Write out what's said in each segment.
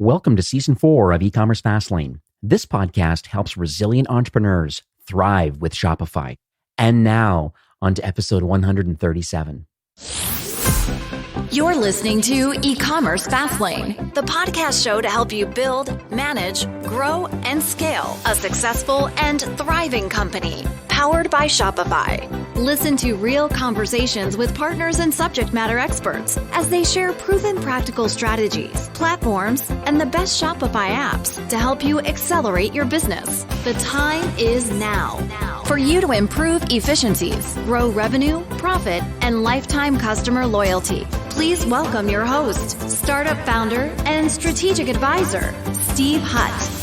Welcome to Season 4 of E-commerce Fastlane. This podcast helps resilient entrepreneurs thrive with Shopify. And now, on to episode 137. You're listening to E-commerce Fastlane, the podcast show to help you build, manage, grow, and scale a successful and thriving company, powered by Shopify. Listen to real conversations with partners and subject matter experts as they share proven practical strategies, platforms, and the best Shopify apps to help you accelerate your business. The time is now for you to improve efficiencies, grow revenue, profit, and lifetime customer loyalty. Please welcome your host, startup founder, and strategic advisor, Steve Hutt.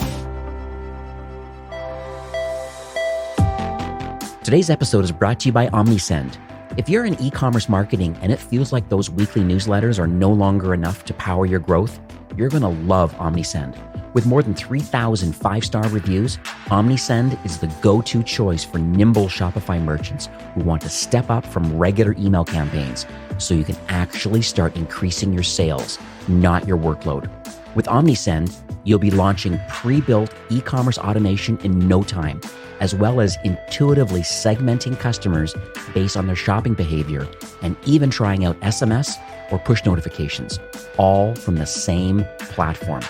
Today's episode is brought to you by OmniSend. If you're in e-commerce marketing and it feels like those weekly newsletters are no longer enough to power your growth, you're going to love OmniSend. With more than 3,000 five-star reviews, OmniSend is the go-to choice for nimble Shopify merchants who want to step up from regular email campaigns so you can actually start increasing your sales, not your workload. With OmniSend, you'll be launching pre-built e-commerce automation in no time, as well as intuitively segmenting customers based on their shopping behavior and even trying out SMS or push notifications, all from the same platform.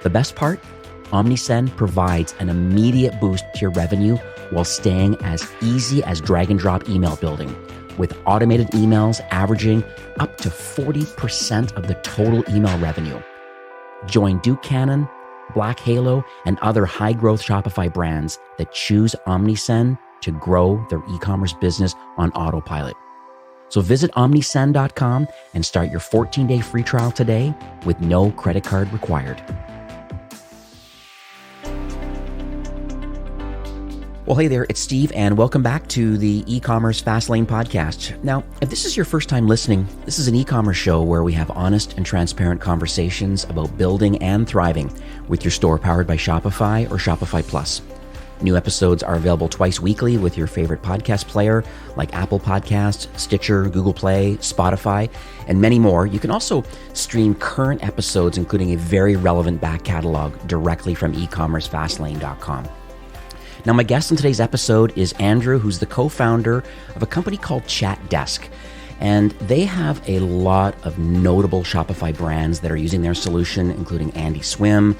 The best part? OmniSend provides an immediate boost to your revenue while staying as easy as drag and drop email building, with automated emails averaging up to 40% of the total email revenue. Join Duke Cannon, Black Halo, and other high-growth Shopify brands that choose OmniSend to grow their e-commerce business on autopilot. So visit omnisend.com and start your 14-day free trial today with no credit card required. Well, hey there, it's Steve, and welcome back to the E-commerce Fastlane podcast. Now, if this is your first time listening, this is an e-commerce show where we have honest and transparent conversations about building and thriving with your store powered by Shopify or Shopify Plus. New episodes are available twice weekly with your favorite podcast player like Apple Podcasts, Stitcher, Google Play, Spotify, and many more. You can also stream current episodes, including a very relevant back catalog, directly from ecommercefastlane.com. Now, my guest in today's episode is Andrew, who's the co-founder of a company called ChatDesk. And they have a lot of notable Shopify brands that are using their solution, including Andy Swim,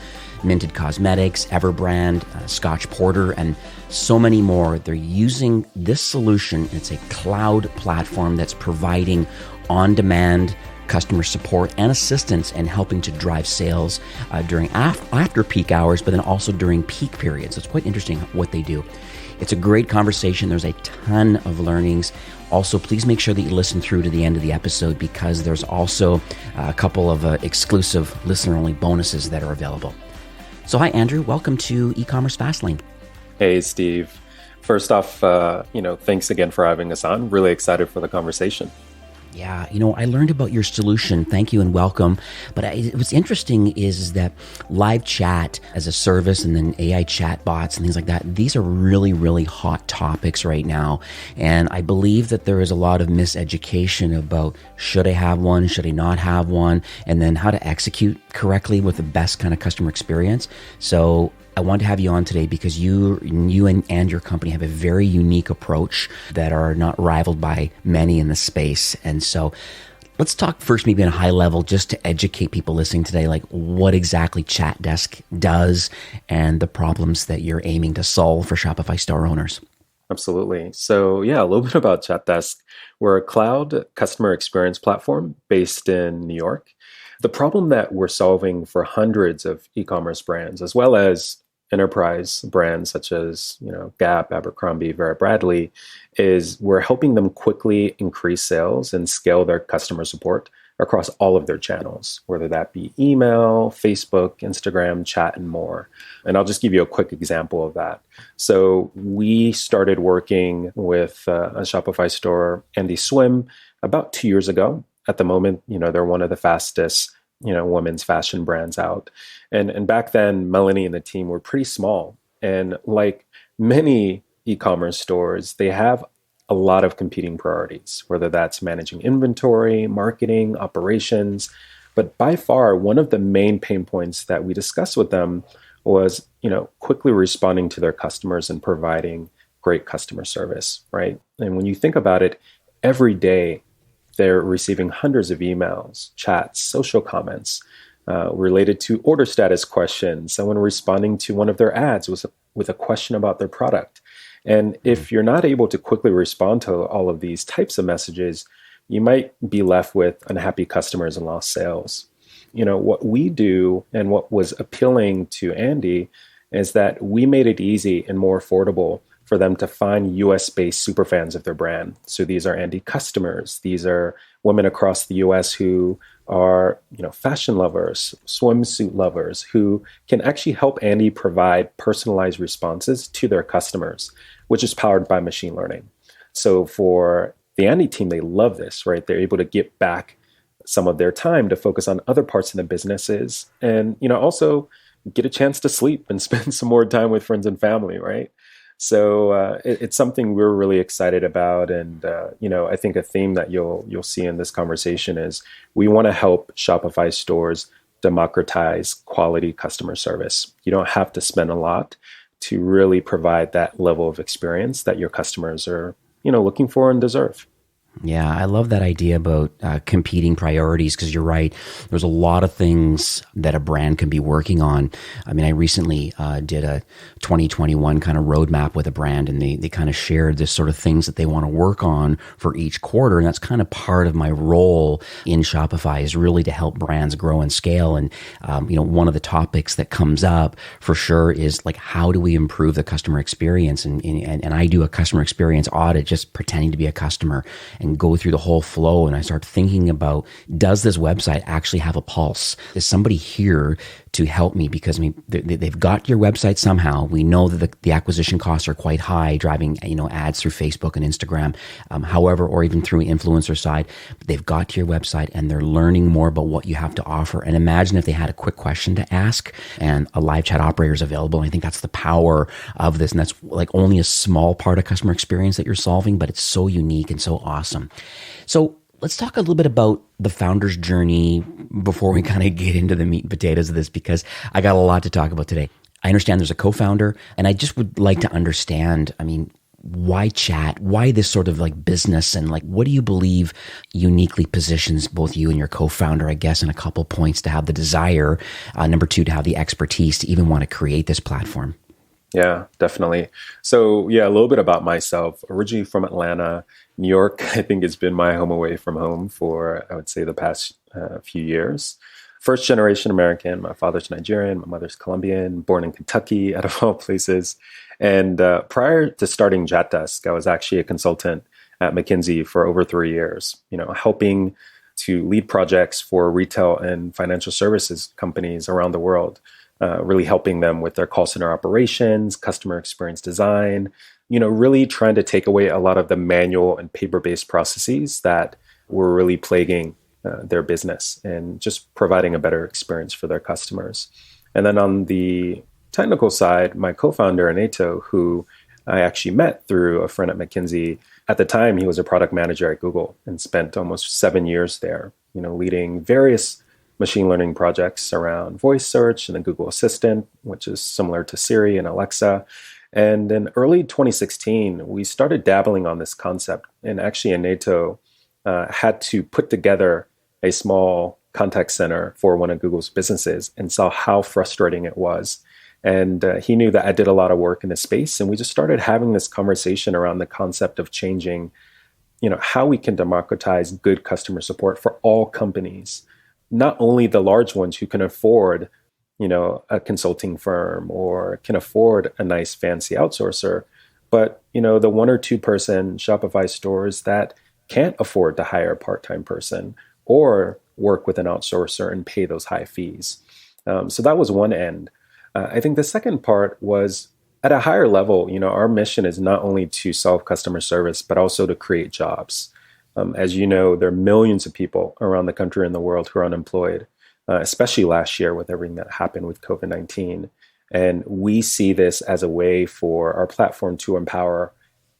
Minted Cosmetics, Everbrand, Scotch Porter, and so many more. They're using this solution. It's a cloud platform that's providing on-demand customer support and assistance and helping to drive sales during after peak hours, but then also during peak periods. It's quite interesting what they do. It's a great conversation. There's a ton of learnings. Also, please make sure that you listen through to the end of the episode because there's also a couple of exclusive listener-only bonuses that are available. So hi, Andrew. Welcome to E-commerce Fastlane. Hey, Steve. First off, thanks again for having us on. Really excited for the conversation. Yeah, I learned about your solution. Thank you and welcome. But what's interesting is that live chat as a service and then AI chat bots and things like that, these are really, really hot topics right now. And I believe that there is a lot of miseducation about should I have one, should I not have one, and then how to execute correctly with the best kind of customer experience. So I want to have you on today because you and your company have a very unique approach that are not rivaled by many in the space. And so let's talk first maybe on a high level just to educate people listening today, like what exactly ChatDesk does and the problems that you're aiming to solve for Shopify store owners. Absolutely. So yeah, a little bit about ChatDesk. We're a cloud customer experience platform based in New York. The problem that we're solving for hundreds of e-commerce brands, as well as enterprise brands such as Gap, Abercrombie, Vera Bradley, is we're helping them quickly increase sales and scale their customer support across all of their channels, whether that be email, Facebook, Instagram, chat, and more. And I'll just give you a quick example of that. So we started working with a Shopify store, Andy Swim, about 2 years ago. At the moment, they're one of the fastest women's fashion brands out. And back then, Melanie and the team were pretty small. And like many e-commerce stores, they have a lot of competing priorities, whether that's managing inventory, marketing, operations, But by far, one of the main pain points that we discussed with them was, quickly responding to their customers and providing great customer service, right? And when you think about it, every day they're receiving hundreds of emails, chats, social comments related to order status questions, someone responding to one of their ads with a question about their product. And if you're not able to quickly respond to all of these types of messages, you might be left with unhappy customers and lost sales. What we do and what was appealing to Andy is that we made it easy and more affordable for them to find US-based superfans of their brand. So these are Andy customers. These are women across the US who are, fashion lovers, swimsuit lovers, who can actually help Andy provide personalized responses to their customers, which is powered by machine learning. So for the Andy team, they love this, right? They're able to get back some of their time to focus on other parts of the businesses and, also get a chance to sleep and spend some more time with friends and family, right? So it's something we're really excited about. And, I think a theme that you'll see in this conversation is we want to help Shopify stores democratize quality customer service. You don't have to spend a lot to really provide that level of experience that your customers are, looking for and deserve. Yeah, I love that idea about competing priorities, because you're right. There's a lot of things that a brand can be working on. I mean, I recently did a 2021 kind of roadmap with a brand, and they kind of shared this sort of things that they want to work on for each quarter. And that's kind of part of my role in Shopify, is really to help brands grow and scale. And, one of the topics that comes up for sure is like, how do we improve the customer experience? And I do a customer experience audit, just pretending to be a customer, and go through the whole flow. And I start thinking about, does this website actually have a pulse? Is somebody here to help me? Because they've got your website somehow. We know that the acquisition costs are quite high, driving ads through Facebook and Instagram, however, or even through influencer side. But they've got to your website and they're learning more about what you have to offer. And imagine if they had a quick question to ask and a live chat operator is available. And I think that's the power of this. And that's like only a small part of customer experience that you're solving, but it's so unique and so awesome. So let's talk a little bit about the founder's journey before we kind of get into the meat and potatoes of this, because I got a lot to talk about today. I understand there's a co-founder, and I just would like to understand, why chat? Why this sort of like business? And like, what do you believe uniquely positions both you and your co-founder, I guess, in a couple points to have the desire, number two, to have the expertise to even want to create this platform? Yeah, definitely. So a little bit about myself. Originally from Atlanta, New York, I think has been my home away from home for, I would say, the past few years. First generation American. My father's Nigerian, my mother's Colombian, born in Kentucky, out of all places. And prior to starting JatDesk, I was actually a consultant at McKinsey for over 3 years, helping to lead projects for retail and financial services companies around the world. Really helping them with their call center operations, customer experience design, really trying to take away a lot of the manual and paper-based processes that were really plaguing their business and just providing a better experience for their customers. And then on the technical side, my co-founder, Aneto, who I actually met through a friend at McKinsey, at the time, he was a product manager at Google and spent almost 7 years there, leading various machine learning projects around voice search and the Google Assistant, which is similar to Siri and Alexa. And in early 2016, we started dabbling on this concept. And actually, Aneto had to put together a small contact center for one of Google's businesses and saw how frustrating it was. And he knew that I did a lot of work in this space. And we just started having this conversation around the concept of changing, how we can democratize good customer support for all companies. Not only the large ones who can afford, a consulting firm or can afford a nice fancy outsourcer, but, the 1 or 2 person Shopify stores that can't afford to hire a part-time person or work with an outsourcer and pay those high fees. So that was one end. I think the second part was at a higher level, our mission is not only to solve customer service, but also to create jobs. As you know, there are millions of people around the country and the world who are unemployed, especially last year with everything that happened with COVID-19. And we see this as a way for our platform to empower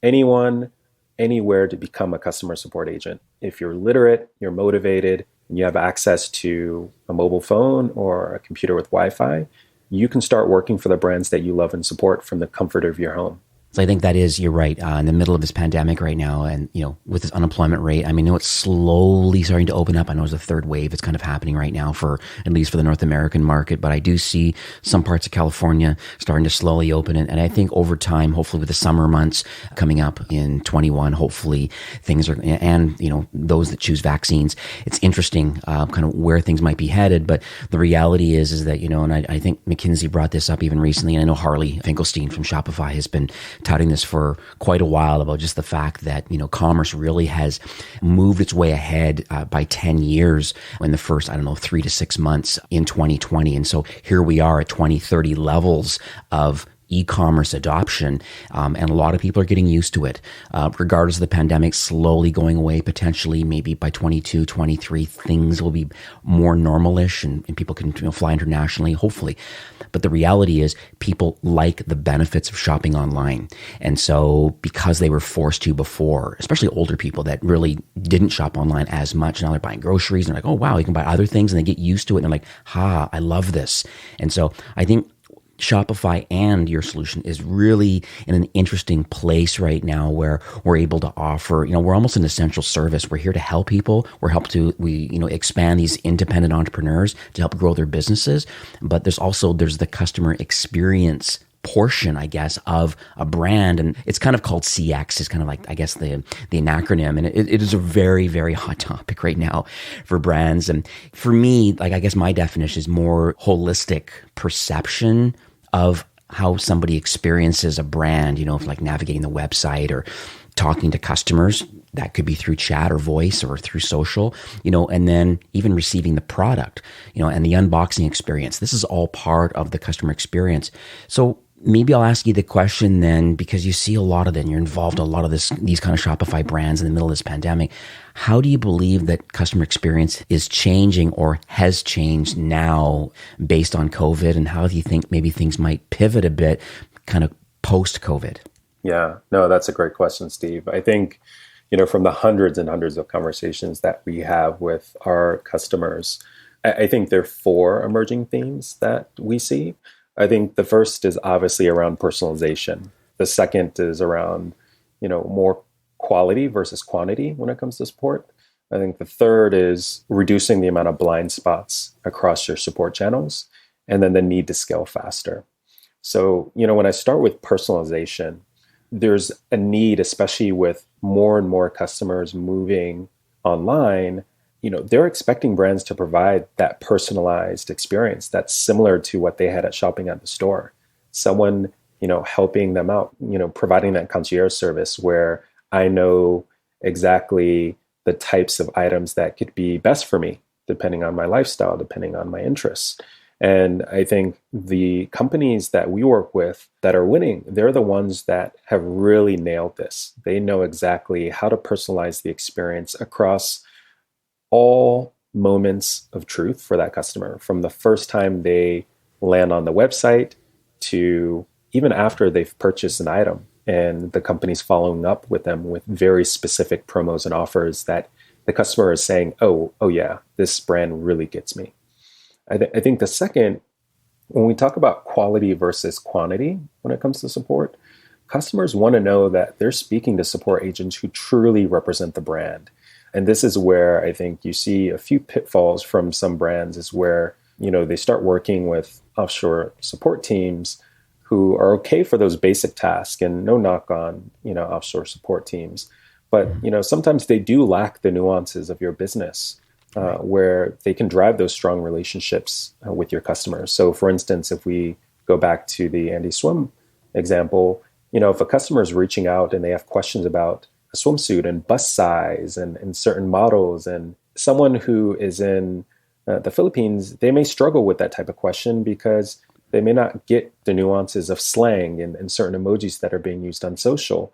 anyone, anywhere to become a customer support agent. If you're literate, you're motivated, and you have access to a mobile phone or a computer with Wi-Fi, you can start working for the brands that you love and support from the comfort of your home. So I think that is, you're right, in the middle of this pandemic right now, and with this unemployment rate, I mean, it's slowly starting to open up. I know there's a third wave. It's kind of happening right now at least for the North American market, but I do see some parts of California starting to slowly open. And I think over time, hopefully with the summer months coming up in 21, hopefully things are, and those that choose vaccines, it's interesting kind of where things might be headed. But the reality is that, and I think McKinsey brought this up even recently, and I know Harley Finkelstein from Shopify has been touting this for quite a while about just the fact that, commerce really has moved its way ahead by 10 years in the first, 3 to 6 months in 2020. And so here we are at 2030 levels of e-commerce adoption, and a lot of people are getting used to it, regardless of the pandemic slowly going away. Potentially, maybe by 22, 23, things will be more normalish, and people can fly internationally, hopefully. But the reality is people like the benefits of shopping online. And so because they were forced to before, especially older people that really didn't shop online as much, now they're buying groceries, and they're like, oh wow, you can buy other things, and they get used to it, and they're like, I love this. And so I think Shopify and your solution is really in an interesting place right now where we're able to offer, we're almost an essential service. We're here to help people. We expand these independent entrepreneurs to help grow their businesses. But there's the customer experience portion, I guess, of a brand. And it's kind of called CX. It's kind of like, I guess, the acronym. And it is a very, very hot topic right now for brands. And for me, like, I guess my definition is more holistic perception of how somebody experiences a brand, like navigating the website or talking to customers. That could be through chat or voice or through social, and then even receiving the product, and the unboxing experience. This is all part of the customer experience. So maybe I'll ask you the question then, because you see a lot of them, you're involved in a lot of these kind of Shopify brands in the middle of this pandemic. How do you believe that customer experience is changing or has changed now based on COVID? And how do you think maybe things might pivot a bit kind of post-COVID? Yeah, no, that's a great question, Steve. I think, from the hundreds and hundreds of conversations that we have with our customers, I think there are 4 emerging themes that we see. I think the first is obviously around personalization. The second is around, more quality versus quantity when it comes to support. I think the third is reducing the amount of blind spots across your support channels, and then the need to scale faster. So, when I start with personalization, there's a need, especially with more and more customers moving online, they're expecting brands to provide that personalized experience that's similar to what they had at shopping at the store. Someone, helping them out, providing that concierge service where I know exactly the types of items that could be best for me, depending on my lifestyle, depending on my interests. And I think the companies that we work with that are winning, they're the ones that have really nailed this. They know exactly how to personalize the experience across all moments of truth for that customer, from the first time they land on the website to even after they've purchased an item, and the company's following up with them with very specific promos and offers that the customer is saying, oh yeah, this brand really gets me. I think the second, when we talk about quality versus quantity when it comes to support, customers want to know that they're speaking to support agents who truly represent the brand. And this is where I think you see a few pitfalls from some brands, is where, they start working with offshore support teams who are okay for those basic tasks, and no knock on, offshore support teams. But, sometimes they do lack the nuances of your business, where they can drive those strong relationships with your customers. So for instance, if we go back to the Andy Swim example, if a customer is reaching out and they have questions about a swimsuit and bust size and certain models, and someone who is in the Philippines, they may struggle with that type of question because they may not get the nuances of slang and certain emojis that are being used on social.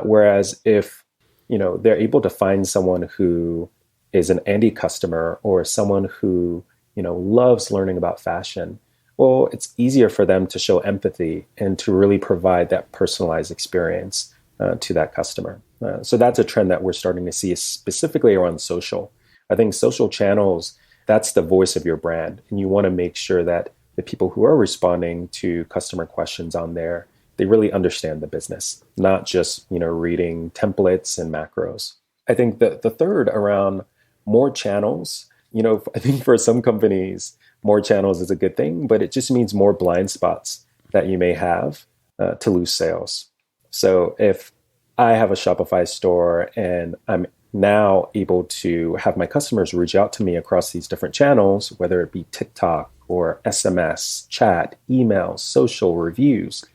Whereas if, they're able to find someone who is an Andy customer or someone who, loves learning about fashion, well, it's easier for them to show empathy and to really provide that personalized experience to that customer. So that's a trend that we're starting to see, specifically around social, I think social channels, that's the voice of your brand. And you want to make sure that the people who are responding to customer questions on there, they really understand the business, not just, reading templates and macros. I think the third around more channels, I think for some companies, more channels is a good thing, but it just means more blind spots that you may have to lose sales. So if I have a Shopify store and I'm now able to have my customers reach out to me across these different channels, whether it be TikTok or SMS, chat, email, social, reviews,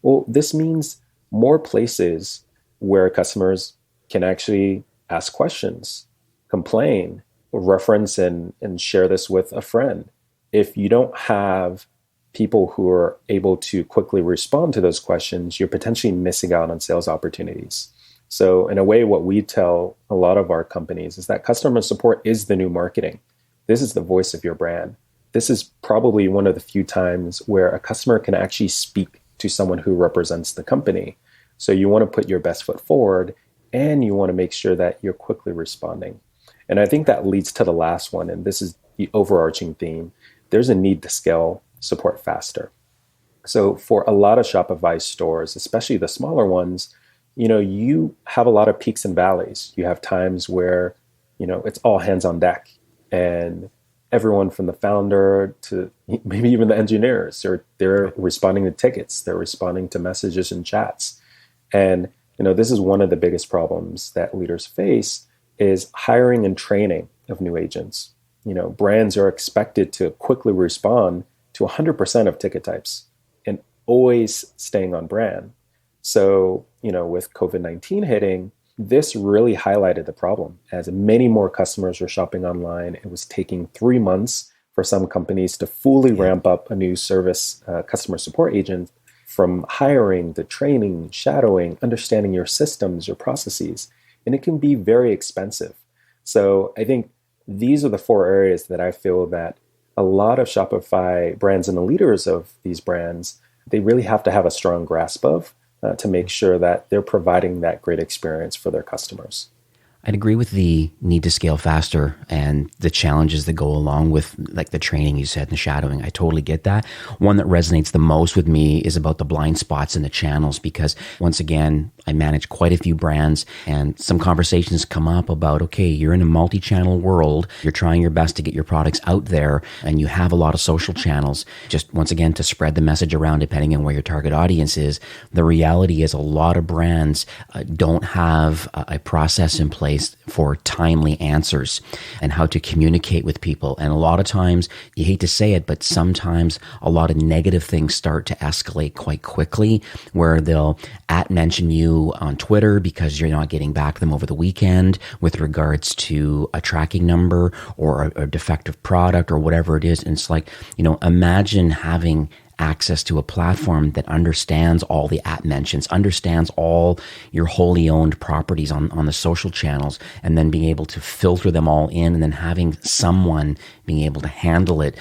well, this means more places where customers can actually ask questions, complain, reference and share this with a friend. If you don't have people who are able to quickly respond to those questions, you're potentially missing out on sales opportunities. So in a way, what we tell a lot of our companies is that customer support is the new marketing. This is the voice of your brand. This is probably one of the few times where a customer can actually speak to someone who represents the company. So you want to put your best foot forward and you want to make sure that you're quickly responding. And I think that leads to the last one, and this is the overarching theme. There's a need to scale support faster. So for a lot of Shopify stores, especially the smaller ones, you have a lot of peaks and valleys. You have times where, it's all hands on deck and everyone from the founder to maybe even the engineers, they're responding to tickets, they're responding to messages and chats. And, this is one of the biggest problems that leaders face is hiring and training of new agents. Brands are expected to quickly respond to 100% of ticket types and always staying on brand. So, with COVID-19 hitting, this really highlighted the problem. As many more customers were shopping online, it was taking 3 months for some companies to fully ramp up a new service customer support agent, from hiring to training, shadowing, understanding your systems, your processes. And it can be very expensive. So I think these are the 4 areas that I feel that a lot of Shopify brands and the leaders of these brands, they really have to have a strong grasp of to make sure that they're providing that great experience for their customers. I'd agree with the need to scale faster and the challenges that go along with like the training you said and the shadowing. I totally get that. One that resonates the most with me is about the blind spots in the channels, because once again, I manage quite a few brands and some conversations come up about, okay, you're in a multi-channel world. You're trying your best to get your products out there and you have a lot of social channels. Just once again, to spread the message around depending on where your target audience is. The reality is a lot of brands don't have a process in place for timely answers and how to communicate with people. And a lot of times, you hate to say it, but sometimes a lot of negative things start to escalate quite quickly, where they'll @mention you on Twitter because you're not getting back to them over the weekend with regards to a tracking number or a defective product or whatever it is. And it's like, imagine having access to a platform that understands all the @mentions, understands all your wholly owned properties on the social channels, and then being able to filter them all in, and then having someone being able to handle it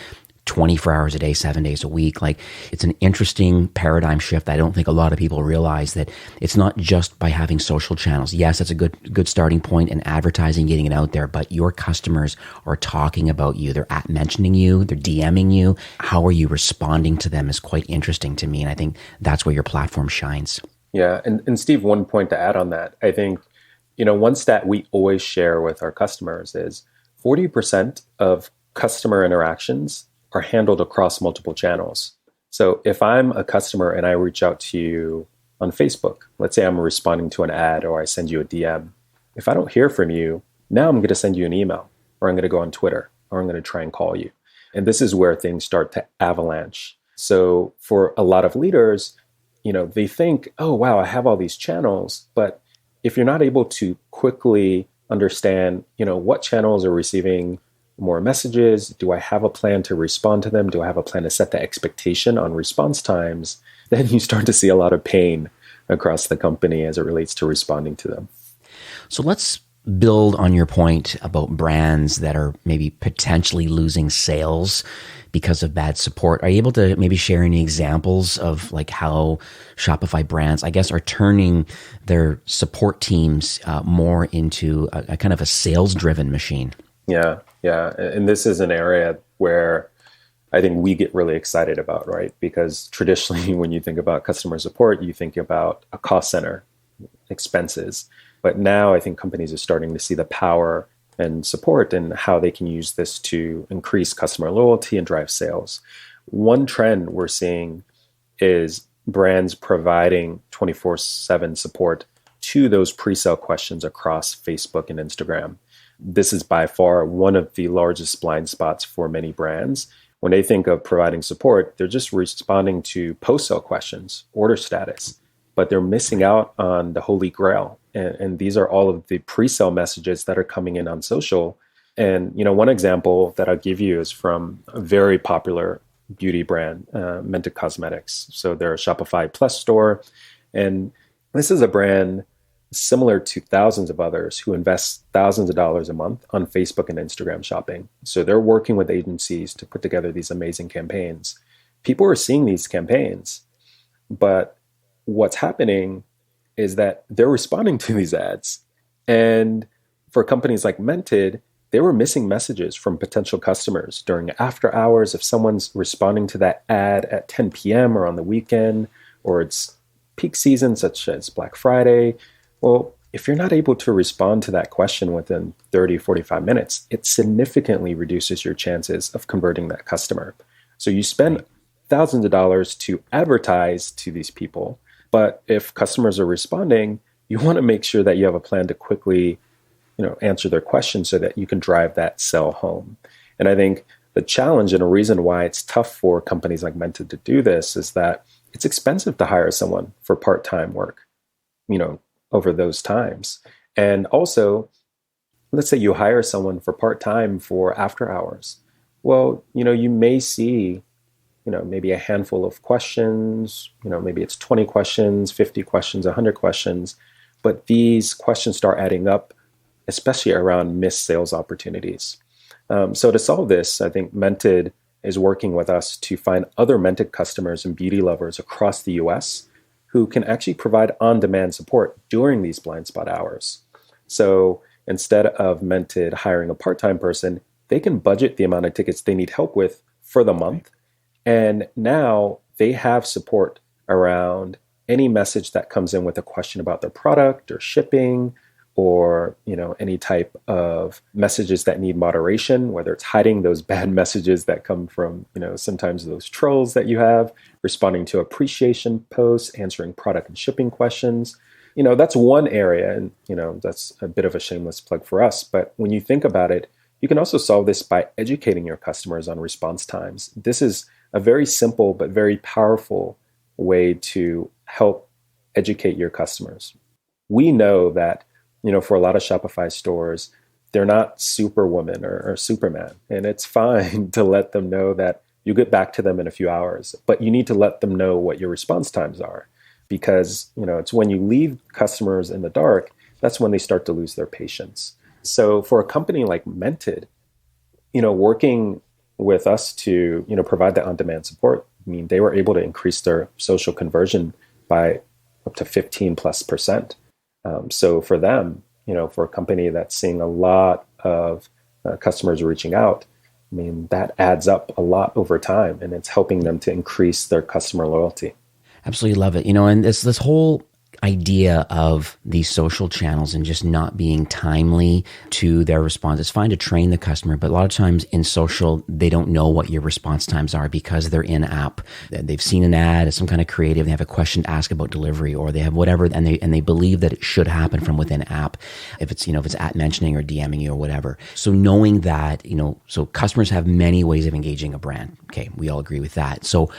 24 hours a day, 7 days a week. Like, it's an interesting paradigm shift. I don't think a lot of people realize that it's not just by having social channels. Yes, it's a good starting point in advertising, getting it out there, but your customers are talking about you. They're mentioning you, they're DMing you. How are you responding to them is quite interesting to me. And I think that's where your platform shines. Yeah. And Steve, one point to add on that, I think, one stat we always share with our customers is 40% of customer interactions are handled across multiple channels. So if I'm a customer and I reach out to you on Facebook, let's say I'm responding to an ad or I send you a DM. If I don't hear from you, now I'm going to send you an email, or I'm going to go on Twitter, or I'm going to try and call you. And this is where things start to avalanche. So for a lot of leaders, they think, oh, wow, I have all these channels. But if you're not able to quickly understand, what channels are receiving more messages? Do I have a plan to respond to them? Do I have a plan to set the expectation on response times? Then you start to see a lot of pain across the company as it relates to responding to them. So let's build on your point about brands that are maybe potentially losing sales because of bad support. Are you able to maybe share any examples of like how Shopify brands, I guess, are turning their support teams more into a kind of a sales-driven machine? Yeah. And this is an area where I think we get really excited about, right? Because traditionally, when you think about customer support, you think about a cost center, expenses. But now I think companies are starting to see the power and support and how they can use this to increase customer loyalty and drive sales. One trend we're seeing is brands providing 24/7 support to those pre-sale questions across Facebook and Instagram. This is by far one of the largest blind spots for many brands. When they think of providing support, they're just responding to post-sale questions, order status, but they're missing out on the holy grail. And these are all of the pre-sale messages that are coming in on social. And one example that I'll give you is from a very popular beauty brand, Mented Cosmetics. So they're a Shopify Plus store. And this is a brand similar to thousands of others who invest thousands of dollars a month on Facebook and Instagram shopping. So they're working with agencies to put together these amazing campaigns. People are seeing these campaigns, but what's happening is that they're responding to these ads. And for companies like Mented, they were missing messages from potential customers during after hours. If someone's responding to that ad at 10 p.m. or on the weekend, or it's peak season, such as Black Friday, well, if you're not able to respond to that question within 30, 45 minutes, it significantly reduces your chances of converting that customer. So you spend thousands of dollars to advertise to these people, but if customers are responding, you want to make sure that you have a plan to quickly, answer their questions so that you can drive that sell home. And I think the challenge and a reason why it's tough for companies like Mented to do this is that it's expensive to hire someone for part-time work, over those times. And also, let's say you hire someone for part-time for after hours. Well, you may see, maybe a handful of questions, maybe it's 20 questions, 50 questions, 100 questions, but these questions start adding up, especially around missed sales opportunities. So to solve this, I think Mented is working with us to find other Mented customers and beauty lovers across the US who can actually provide on-demand support during these blind spot hours. So instead of Mented hiring a part-time person, they can budget the amount of tickets they need help with for the month. And now they have support around any message that comes in with a question about their product or shipping, or any type of messages that need moderation, whether it's hiding those bad messages that come from sometimes those trolls that you have, responding to appreciation posts, answering product and shipping questions. That's one area, and that's a bit of a shameless plug for us. But when you think about it, you can also solve this by educating your customers on response times. This is a very simple but very powerful way to help educate your customers. We know that for a lot of Shopify stores, they're not Superwoman or Superman. And it's fine to let them know that you get back to them in a few hours, but you need to let them know what your response times are. Because, it's when you leave customers in the dark, that's when they start to lose their patience. So for a company like Mented, working with us to, provide that on-demand support, they were able to increase their social conversion by up to 15+%. So for them, for a company that's seeing a lot of customers reaching out, that adds up a lot over time, and it's helping them to increase their customer loyalty. Absolutely love it. And this whole idea of these social channels and just not being timely to their response. It's fine to train the customer, but a lot of times in social, they don't know what your response times are because they're in app. They've seen an ad, some kind of creative, they have a question to ask about delivery, or they have whatever, and they believe that it should happen from within app. If it's at mentioning or DMing you or whatever. So knowing that, so customers have many ways of engaging a brand. Okay, we all agree with that. So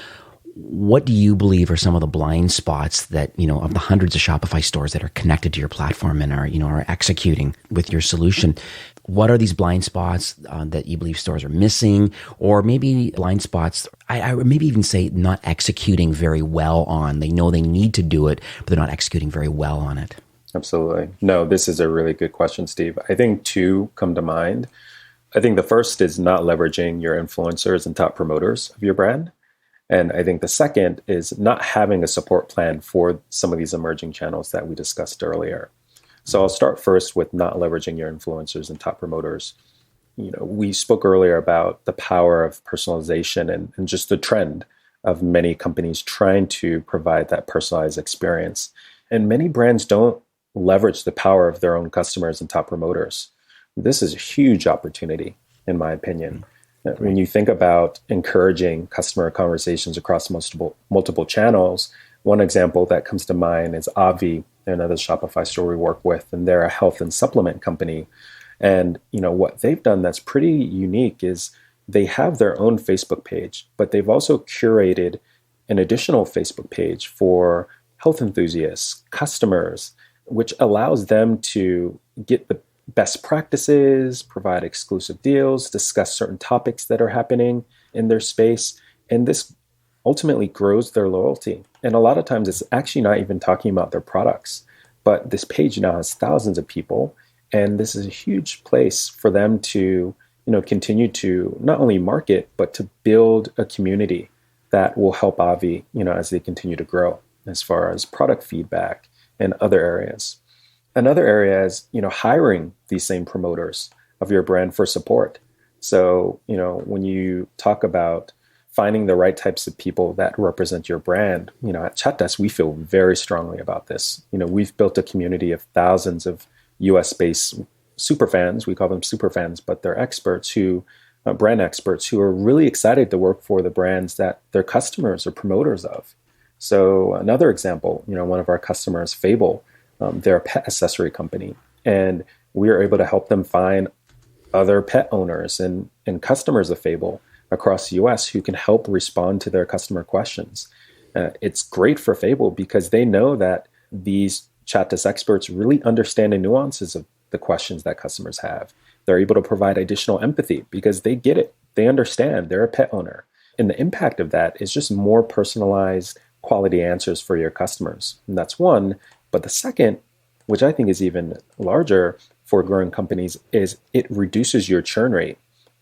what do you believe are some of the blind spots that, of the hundreds of Shopify stores that are connected to your platform and are executing with your solution? What are these blind spots that you believe stores are missing, or maybe blind spots, I would maybe even say not executing very well on? They know they need to do it, but they're not executing very well on it. Absolutely. No, this is a really good question, Steve. I think two come to mind. I think the first is not leveraging your influencers and top promoters of your brand. And I think the second is not having a support plan for some of these emerging channels that we discussed earlier. So I'll start first with not leveraging your influencers and top promoters. we spoke earlier about the power of personalization and just the trend of many companies trying to provide that personalized experience. And many brands don't leverage the power of their own customers and top promoters. This is a huge opportunity, in my opinion. When you think about encouraging customer conversations across multiple channels, one example that comes to mind is Avi, another Shopify store we work with, and they're a health and supplement company. And what they've done that's pretty unique is they have their own Facebook page, but they've also curated an additional Facebook page for health enthusiasts, customers, which allows them to get the best practices, provide exclusive deals, discuss certain topics that are happening in their space. And this ultimately grows their loyalty. And a lot of times it's actually not even talking about their products, but this page now has thousands of people. And this is a huge place for them to, continue to not only market, but to build a community that will help Avi, as they continue to grow as far as product feedback and other areas. Another area is, hiring these same promoters of your brand for support. So, when you talk about finding the right types of people that represent your brand, at ChatDesk, we feel very strongly about this. We've built a community of thousands of US-based superfans. We call them superfans, but they're experts brand experts who are really excited to work for the brands that their customers are promoters of. So another example, one of our customers, Fable, they're a pet accessory company, and we are able to help them find other pet owners and customers of Fable across the US who can help respond to their customer questions. It's great for Fable because they know that these ChatDesk experts really understand the nuances of the questions that customers have. They're able to provide additional empathy because they get it. They understand. They're a pet owner. And the impact of that is just more personalized quality answers for your customers. And that's one. But the second, which I think is even larger for growing companies, is it reduces your churn rate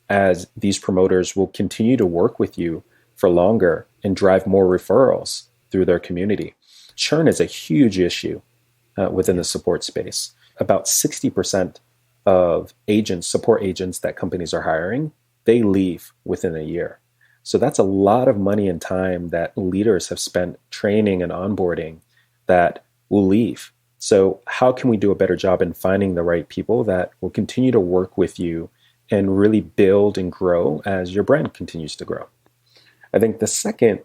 as these promoters will continue to work with you for longer and drive more referrals through their community. Churn is a huge issue within the support space. About 60% of support agents that companies are hiring, they leave within a year. So that's a lot of money and time that leaders have spent training and onboarding that will leave. So how can we do a better job in finding the right people that will continue to work with you and really build and grow as your brand continues to grow? I think the second,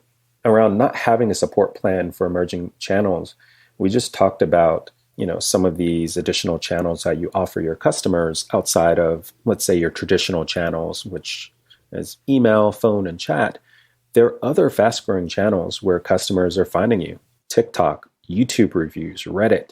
around not having a support plan for emerging channels, we just talked about some of these additional channels that you offer your customers outside of, let's say, your traditional channels, which is email, phone, and chat. There are other fast-growing channels where customers are finding you. TikTok, YouTube reviews, Reddit.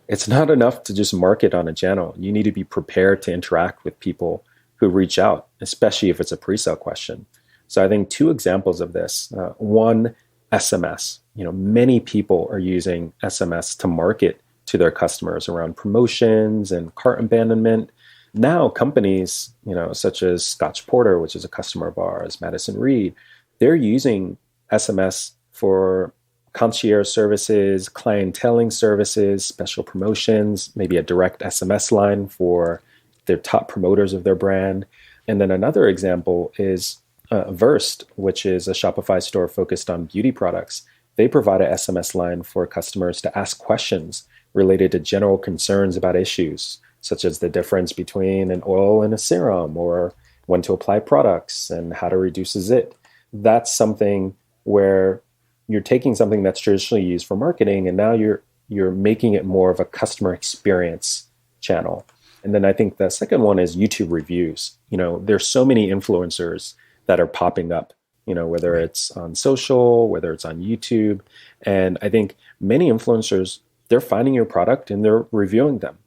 It's not enough to just market on a channel. You need to be prepared to interact with people who reach out, especially if it's a pre-sale question. So I think two examples of this. One, SMS. Many people are using SMS to market to their customers around promotions and cart abandonment. Now companies, such as Scotch Porter, which is a customer of ours, Madison Reed, they're using SMS for concierge services, clienteling services, special promotions, maybe a direct SMS line for their top promoters of their brand. And then another example is Versed, which is a Shopify store focused on beauty products. They provide an SMS line for customers to ask questions related to general concerns about issues, such as the difference between an oil and a serum, or when to apply products and how to reduce a zit. That's something where you're taking something that's traditionally used for marketing, and now you're making it more of a customer experience channel. And then I think the second one is YouTube reviews. There's so many influencers that are popping up, whether it's on social, whether it's on YouTube. And I think many influencers, they're finding your product and they're reviewing them.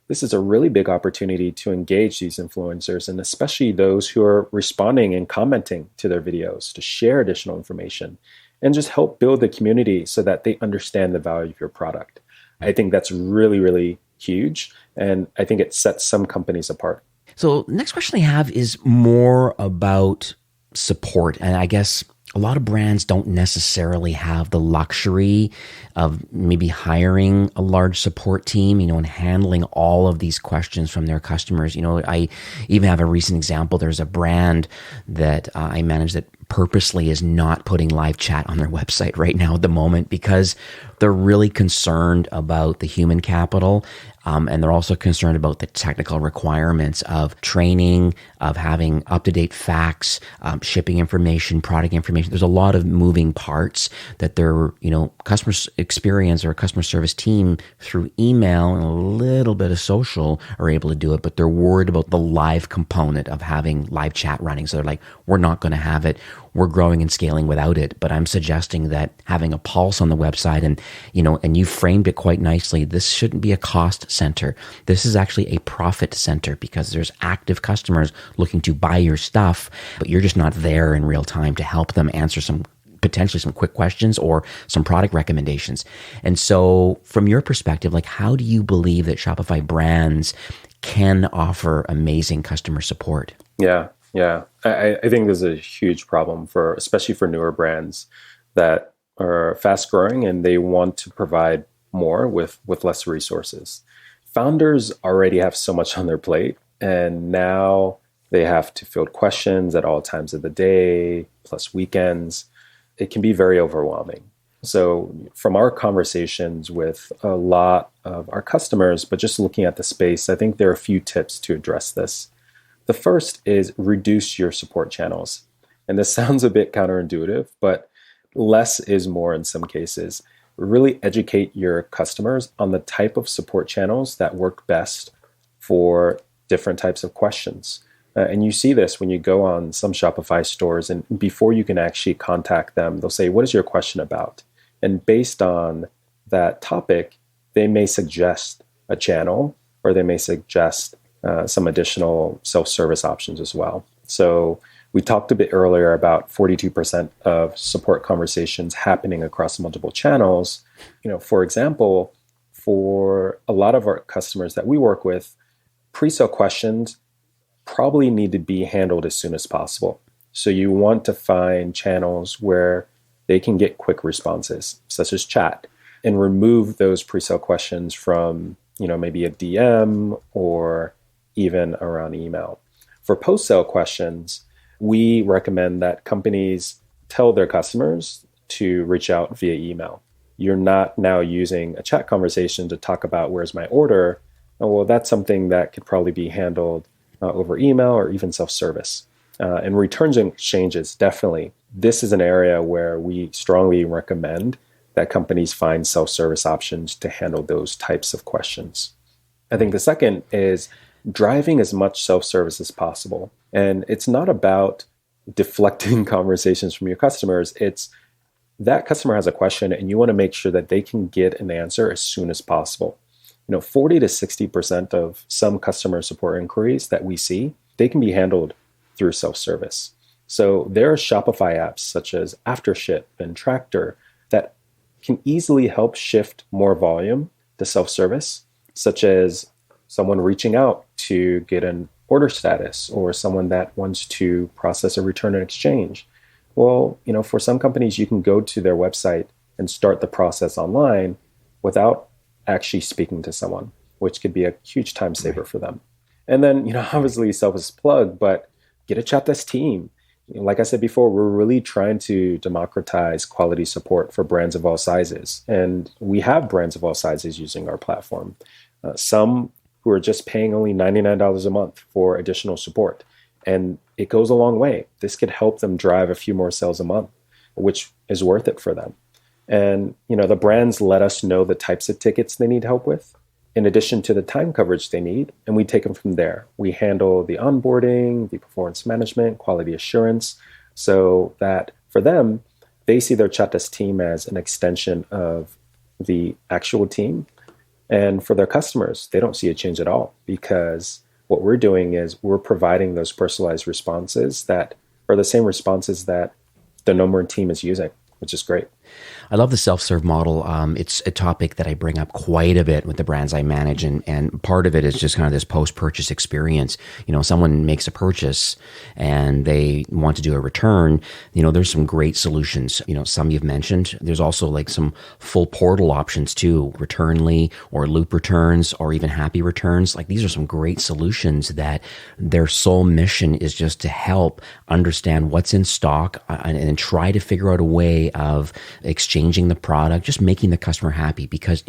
This is a really big opportunity to engage these influencers, and especially those who are responding and commenting to their videos, to share additional information and just help build the community so that they understand the value of your product. I think that's really, really huge. And I think it sets some companies apart. So next question I have is more about support. And I guess a lot of brands don't necessarily have the luxury of maybe hiring a large support team, and handling all of these questions from their customers. I even have a recent example. There's a brand that I manage that purposely is not putting live chat on their website right now at the moment because they're really concerned about the human capital. And they're also concerned about the technical requirements of training, of having up-to-date facts, shipping information, product information. There's a lot of moving parts that their, customer experience or customer service team through email and a little bit of social are able to do it, but they're worried about the live component of having live chat running. So they're like, we're not going to have it. We're growing and scaling without it. But I'm suggesting that having a pulse on the website and you framed it quite nicely. This shouldn't be a cost center. This is actually a profit center because there's active customers looking to buy your stuff, but you're just not there in real time to help them answer potentially some quick questions or some product recommendations. And so from your perspective, how do you believe that Shopify brands can offer amazing customer support? Yeah. I think this is a huge problem especially for newer brands that are fast growing and they want to provide more with less resources. Founders already have so much on their plate, and now they have to field questions at all times of the day, plus weekends. It can be very overwhelming. So from our conversations with a lot of our customers, but just looking at the space, I think there are a few tips to address this. The first is reduce your support channels. And this sounds a bit counterintuitive, but less is more in some cases. Really educate your customers on the type of support channels that work best for different types of questions. And you see this when you go on some Shopify stores, and before you can actually contact them, they'll say, what is your question about? And based on that topic, they may suggest a channel, or they may suggest some additional self-service options as well. So we talked a bit earlier about 42% of support conversations happening across multiple channels. For example, for a lot of our customers that we work with, pre-sale questions probably need to be handled as soon as possible. So you want to find channels where they can get quick responses, such as chat, and remove those pre-sale questions from, maybe a DM or even around email. For post-sale questions, we recommend that companies tell their customers to reach out via email. You're not now using a chat conversation to talk about where's my order. Well, that's something that could probably be handled over email or even self-service. And returns and exchanges, definitely. This is an area where we strongly recommend that companies find self-service options to handle those types of questions. I think the second is driving as much self-service as possible. And it's not about deflecting conversations from your customers. It's that customer has a question and you want to make sure that they can get an answer as soon as possible. 40 to 60% of some customer support inquiries that we see, they can be handled through self-service. So there are Shopify apps such as Aftership and Tractor that can easily help shift more volume to self-service, such as someone reaching out to get an order status or someone that wants to process a return and exchange. Well, for some companies, you can go to their website and start the process online without actually speaking to someone, which could be a huge time saver for them. And then, obviously selfless plug, but get a chat desk team. Like I said before, we're really trying to democratize quality support for brands of all sizes. And we have brands of all sizes using our platform. Some who are just paying only $99 a month for additional support. And it goes a long way. This could help them drive a few more sales a month, which is worth it for them. And, the brands let us know the types of tickets they need help with, in addition to the time coverage they need, and we take them from there. We handle the onboarding, the performance management, quality assurance, so that for them, they see their chat desk team as an extension of the actual team. And for their customers, they don't see a change at all, because what we're doing is we're providing those personalized responses that are the same responses that the number team is using, which is great. I love the self-serve model. It's a topic that I bring up quite a bit with the brands I manage. And part of it is just kind of this post-purchase experience. Someone makes a purchase and they want to do a return. There's some great solutions. Some you've mentioned. There's also like some full portal options too, Returnly or Loop returns or even Happy returns. Like these are some great solutions that their sole mission is just to help understand what's in stock and try to figure out a way of exchanging the product, just making the customer happy. Because,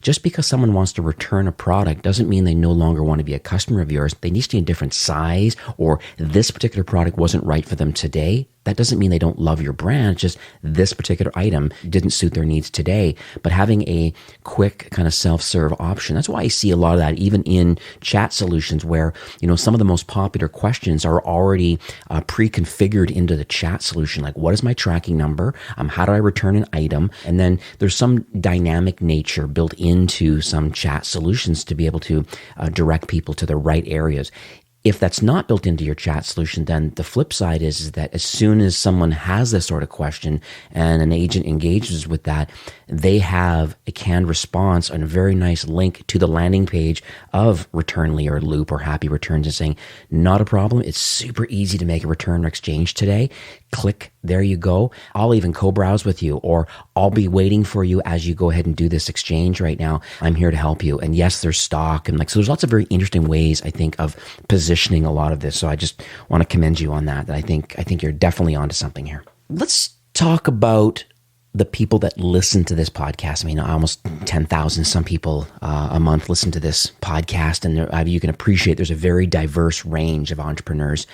just because someone wants to return a product doesn't mean they no longer want to be a customer of yours. They need to be a different size, or this particular product wasn't right for them today. That doesn't mean they don't love your brand. It's just this particular item didn't suit their needs today. But having a quick kind of self-serve option, that's why I see a lot of that even in chat solutions where, some of the most popular questions are already pre-configured into the chat solution. Like, what is my tracking number? How do I return an item? And then there's some dynamic nature built into some chat solutions to be able to direct people to the right areas. If that's not built into your chat solution, then the flip side is that as soon as someone has this sort of question and an agent engages with that, they have a canned response and a very nice link to the landing page of Returnly or Loop or Happy Returns and saying, not a problem. It's super easy to make a return or exchange today. Click, there you go. I'll even co-browse with you, or I'll be waiting for you as you go ahead and do this exchange right now. I'm here to help you. And yes, there's stock. And so there's lots of very interesting ways, I think, of positioning a lot of this. So I just want to commend you on that. I think you're definitely onto something here. Let's talk about the people that listen to this podcast. I mean, almost 10,000, some people a month listen to this podcast. And you can appreciate there's a very diverse range of entrepreneurs.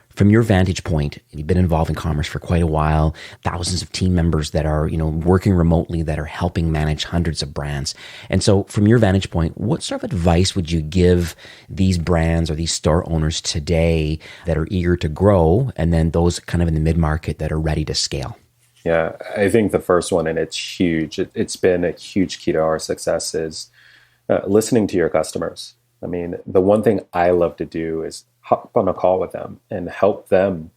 From your vantage point, you've been involved in commerce for quite a while, thousands of team members that are, working remotely that are helping manage hundreds of brands. And so from your vantage point, what sort of advice would you give these brands or these store owners today that are eager to grow, and then those kind of in the mid-market that are ready to scale? Yeah, I think the first one, and it's huge, it's been a huge key to our success, is listening to your customers. I mean, the one thing I love to do is hop on a call with them and help them,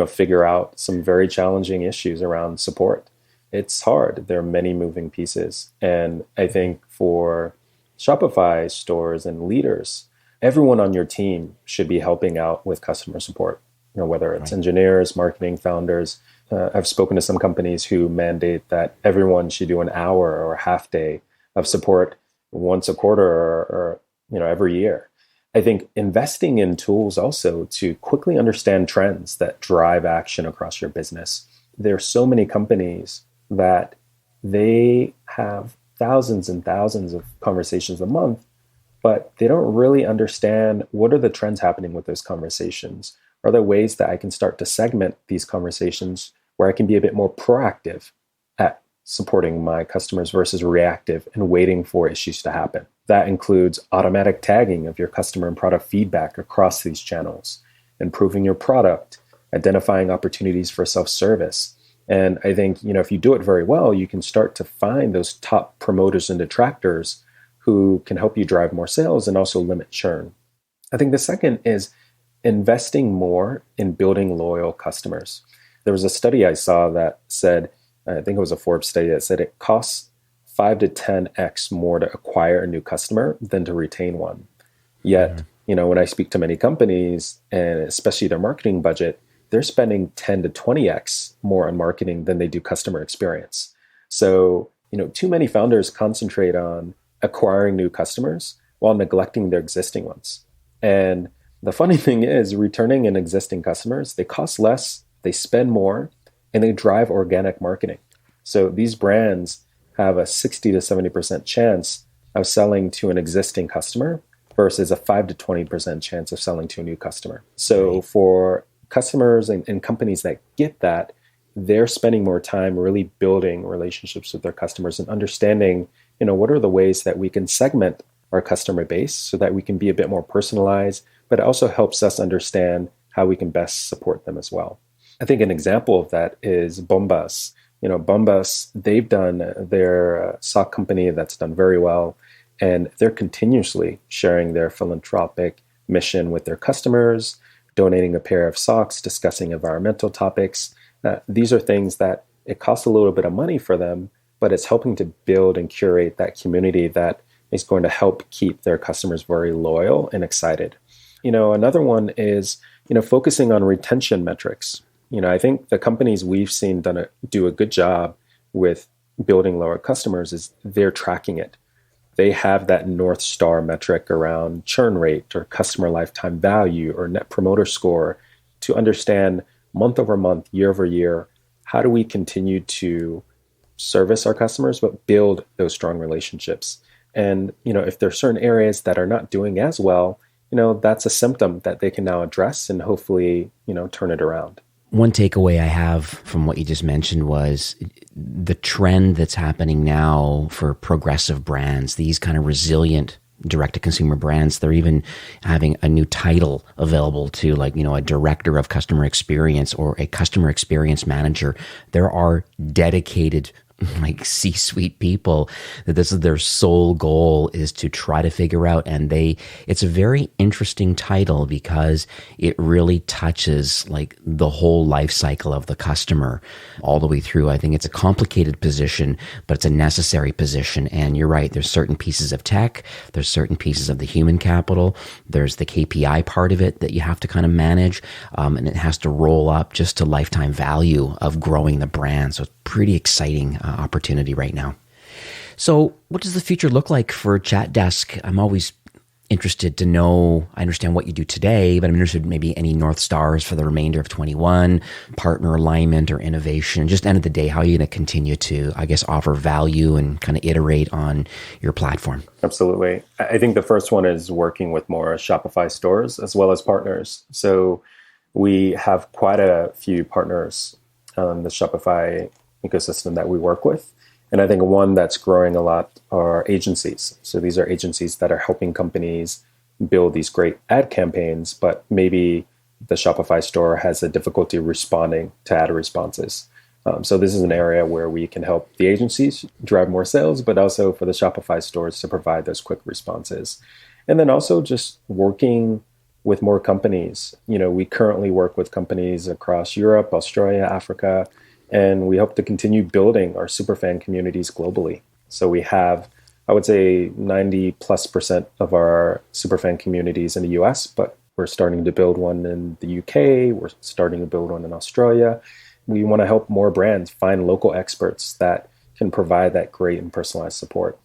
figure out some very challenging issues around support. It's hard. There are many moving pieces. And I think for Shopify stores and leaders, everyone on your team should be helping out with customer support, whether it's engineers, marketing, founders. I've spoken to some companies who mandate that everyone should do an hour or a half day of support once a quarter or every year. I think investing in tools also to quickly understand trends that drive action across your business. There are so many companies that they have thousands and thousands of conversations a month, but they don't really understand what are the trends happening with those conversations. Are there ways that I can start to segment these conversations where I can be a bit more proactive at supporting my customers versus reactive and waiting for issues to happen? That includes automatic tagging of your customer and product feedback across these channels, improving your product, identifying opportunities for self-service. And I think, if you do it very well, you can start to find those top promoters and detractors who can help you drive more sales and also limit churn. I think the second is investing more in building loyal customers. There was a study I saw that said, I think it was a Forbes study that said it costs 5 to 10x more to acquire a new customer than to retain one. Yet, when I speak to many companies, and especially their marketing budget, they're spending 10 to 20x more on marketing than they do customer experience. So, too many founders concentrate on acquiring new customers while neglecting their existing ones. And the funny thing is, returning in existing customers, they cost less, they spend more, and they drive organic marketing. So these brands have a 60 to 70% chance of selling to an existing customer versus a 5 to 20% chance of selling to a new customer. So for customers and companies that get that, they're spending more time really building relationships with their customers and understanding, what are the ways that we can segment our customer base so that we can be a bit more personalized, but it also helps us understand how we can best support them as well. I think an example of that is Bombas. Bombas, they've done their sock company that's done very well, and they're continuously sharing their philanthropic mission with their customers, donating a pair of socks, discussing environmental topics. These are things that it costs a little bit of money for them, but it's helping to build and curate that community that is going to help keep their customers very loyal and excited. Another one is, focusing on retention metrics. I think the companies we've seen do a good job with building loyal customers is they're tracking it. They have that North Star metric around churn rate or customer lifetime value or net promoter score to understand month over month, year over year, how do we continue to service our customers, but build those strong relationships. And, if there are certain areas that are not doing as well, that's a symptom that they can now address and hopefully, turn it around. One takeaway I have from what you just mentioned was the trend that's happening now for progressive brands, these kind of resilient direct-to-consumer brands. They're even having a new title available to a director of customer experience or a customer experience manager. There are dedicated C-suite people that this is their sole goal is to try to figure out. And it's a very interesting title because it really touches the whole life cycle of the customer all the way through. I think it's a complicated position, but it's a necessary position. And you're right. There's certain pieces of tech. There's certain pieces of the human capital. There's the KPI part of it that you have to kind of manage. And it has to roll up just to lifetime value of growing the brand. So it's pretty exciting opportunity right now. So what does the future look like for ChatDesk? I'm always interested to know, I understand what you do today, but I'm interested in maybe any North Stars for the remainder of 21, partner alignment or innovation. Just end of the day, how are you going to continue to, offer value and kind of iterate on your platform? Absolutely. I think the first one is working with more Shopify stores as well as partners. So we have quite a few partners on the Shopify ecosystem that we work with. And I think one that's growing a lot are agencies. So these are agencies that are helping companies build these great ad campaigns, but maybe the Shopify store has a difficulty responding to ad responses. So this is an area where we can help the agencies drive more sales, but also for the Shopify stores to provide those quick responses. And then also just working with more companies. We currently work with companies across Europe, Australia, Africa, and we hope to continue building our superfan communities globally. So we have, I would say, 90+% of our superfan communities in the US, but we're starting to build one in the UK. We're starting to build one in Australia. We want to help more brands find local experts that can provide that great and personalized support.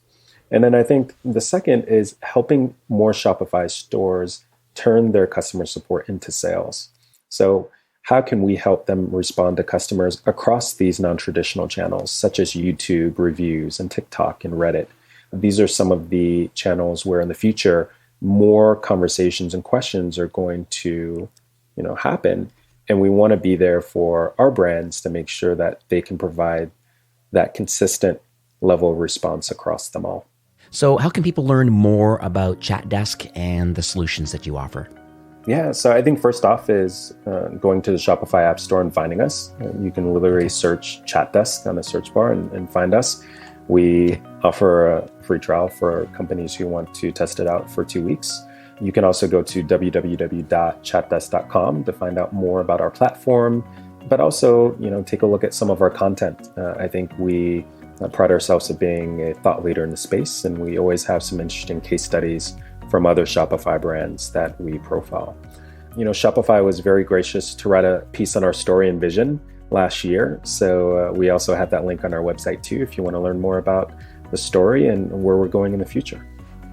And then I think the second is helping more Shopify stores turn their customer support into sales. So how can we help them respond to customers across these non-traditional channels, such as YouTube, reviews, and TikTok and Reddit? These are some of the channels where in the future, more conversations and questions are going to, happen. And we want to be there for our brands to make sure that they can provide that consistent level of response across them all. So how can people learn more about ChatDesk and the solutions that you offer? Yeah, so I think first off is going to the Shopify App Store and finding us. You can literally search ChatDesk on the search bar and find us. We offer a free trial for companies who want to test it out for 2 weeks. You can also go to www.chatdesk.com to find out more about our platform, but also, take a look at some of our content. I think we pride ourselves of being a thought leader in the space, and we always have some interesting case studies from other Shopify brands that we profile. Shopify was very gracious to write a piece on our story and vision last year. So we also have that link on our website too, if you want to learn more about the story and where we're going in the future.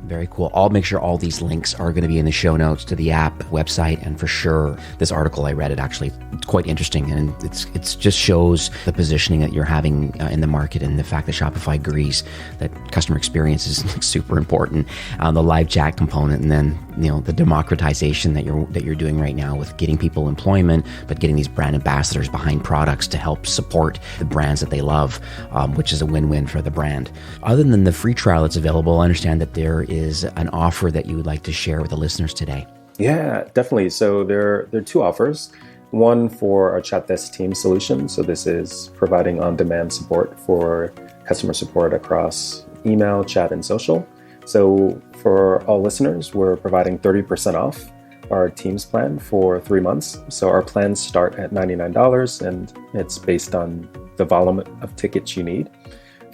Very cool. I'll make sure all these links are going to be in the show notes to the app website. And for sure, this article, I read it actually, it's quite interesting. And it's just shows the positioning that you're having in the market and the fact that Shopify agrees that customer experience is super important. The live chat component, and then, the democratization that you're doing right now with getting people employment, but getting these brand ambassadors behind products to help support the brands that they love, which is a win-win for the brand. Other than the free trial that's available, I understand that there is an offer that you would like to share with the listeners today. Yeah, definitely. So there are two offers. One for our ChatDesk team solution. So this is providing on-demand support for customer support across email, chat, and social. So for all listeners, we're providing 30% off our Teams plan for 3 months. So our plans start at $99 and it's based on the volume of tickets you need.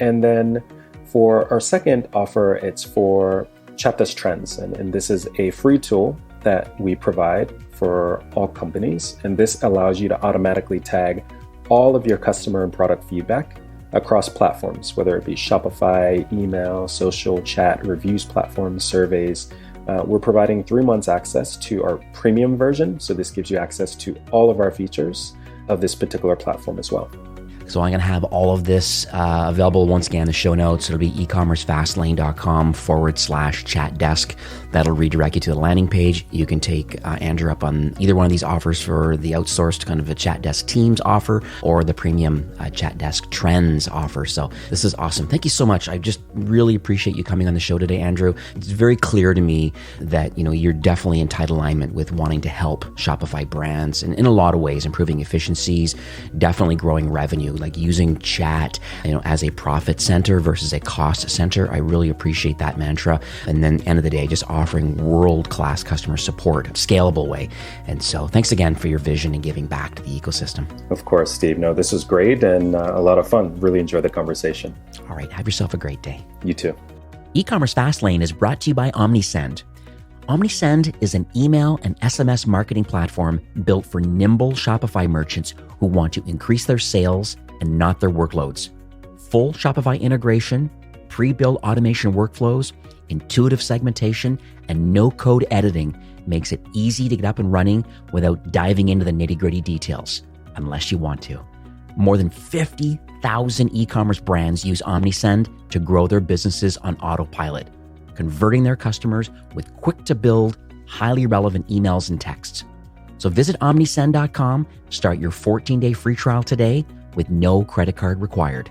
And then for our second offer, it's for Chatdesk Trends. And this is a free tool that we provide for all companies. And this allows you to automatically tag all of your customer and product feedback across platforms, whether it be Shopify, email, social, chat, reviews platforms, surveys. We're providing 3 months access to our premium version. So this gives you access to all of our features of this particular platform as well. So I'm going to have all of this available once again in the show notes. It'll be ecommercefastlane.com/chatdesk. That'll redirect you to the landing page. You can take Andrew up on either one of these offers for the outsourced kind of a Chatdesk Teams offer or the premium Chatdesk Trends offer. So this is awesome. Thank you so much. I just really appreciate you coming on the show today, Andrew. It's very clear to me that you're definitely in tight alignment with wanting to help Shopify brands and in a lot of ways, improving efficiencies, definitely growing revenue, like using chat, as a profit center versus a cost center. I really appreciate that mantra. And then end of the day, just offering world-class customer support, scalable way. And so thanks again for your vision and giving back to the ecosystem. Of course, Steve. No, this was great and a lot of fun. Really enjoyed the conversation. All right. Have yourself a great day. You too. E-commerce Fastlane is brought to you by OmniSend. OmniSend is an email and SMS marketing platform built for nimble Shopify merchants who want to increase their sales and not their workloads. Full Shopify integration, pre-built automation workflows, intuitive segmentation, and no-code editing makes it easy to get up and running without diving into the nitty-gritty details, unless you want to. More than 50,000 e-commerce brands use OmniSend to grow their businesses on autopilot, converting their customers with quick-to-build, highly relevant emails and texts. So visit omnisend.com, start your 14-day free trial today with no credit card required.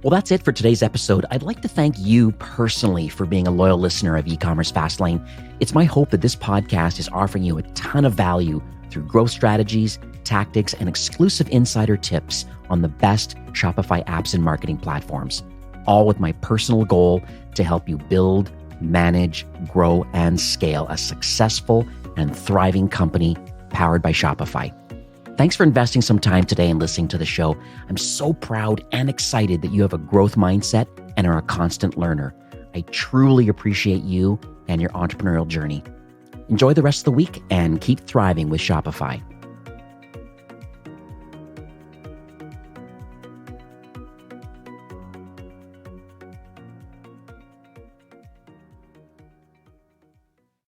Well, that's it for today's episode. I'd like to thank you personally for being a loyal listener of E-commerce Fastlane. It's my hope that this podcast is offering you a ton of value through growth strategies, tactics, and exclusive insider tips on the best Shopify apps and marketing platforms, all with my personal goal to help you build, manage, grow, and scale a successful and thriving company powered by Shopify. Thanks for investing some time today and listening to the show. I'm so proud and excited that you have a growth mindset and are a constant learner. I truly appreciate you and your entrepreneurial journey. Enjoy the rest of the week and keep thriving with Shopify.